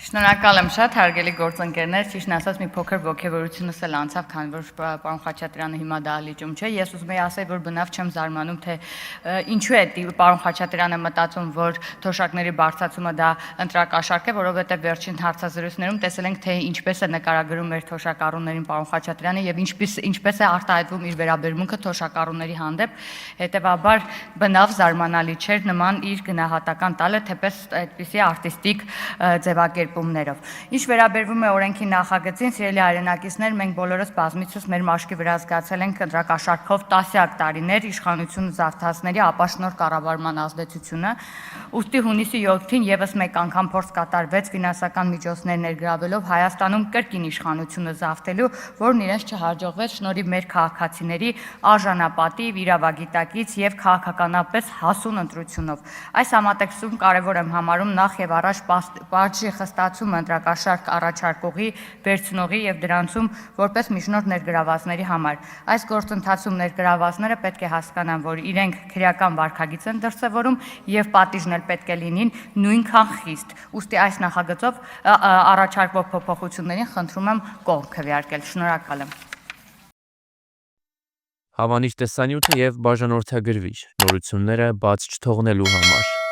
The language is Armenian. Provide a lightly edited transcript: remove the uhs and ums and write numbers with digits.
Շնորհակալ եմ շատ, հարգելի գործընկերներ, ճիշտն ասած մի փոքր ոգևորությունս էլ անցավ, քանի որ պարոն Խաչատրյանը հիմա դահլիճում չէ։ Ես ուզում եի ասել, որ բնավ չեմ զարմանում, թե ինչու է պարոն Խաչատրյանը մտածում, որ թոշակների բարձրացումը դա ընտրակաշառք է, որովհետև վերջին հարցազրույցներում տեսել ենք, թե ինչպես է նկարագրում մեր թոշակառուներին պարոն Խաչատրյանը եւ ինչպես է արտահայտվում իր վերաբերմունքը թոշակառուների հանդեպ, հետեւաբար բնավ զարմանալի չէր նման իր գնահատական տալը, թեպետ այդպիսի արտիստիկ ձևակերպումներով։ Ինչ վերաբերվում է օրենքի նախագծին, սիրելի հայրենակիցներ, մենք բոլորս բազմիցս մեր մաշկի վրա զգացել ենք ընտրակաշառքով տասնյակ տարիներ իշխանությունը զարթացների ապաշնոր կառավարման ազդեցությունը, ուստի հունիսի 7-ին եւս մեկ անգամ փորձ կատարվեց ֆինանսական միջոցներ ներգրավելով Հայաստանում կրկին իշխանությունը զավթելու, որն իրենց չհաջողվեց շնորհիվ մեր քաղաքացիների արժանապատիվ, իրավագիտակից եւ քաղաքականապես հասուն ընտրությունով։ Այս համատեքստում կարևոր եմ համարում նախ եւ առաջ պատժի խստացումը ընտրակաշառք առաջարկողի, վերցնողի եւ դրանցում որպես միջնորդ ներգրավվածների համար։ Այս գործընթացում ներգրավվածները պետք է հասկանան, որ իրենք քրեական վարքագիծ են դրսևորում եւ պատիժն էլ պետք է լինին նույնքան խիստ։ Ուստի այս նախագծով առաջարկվող փոփոխություններին խնդրում եմ կողմ քվեարկել։ Շնորհակալ եմ։ Հավանիր տեսանյութը եւ բաժանորդագրվիր նորությունները բաց չթողնելու համար։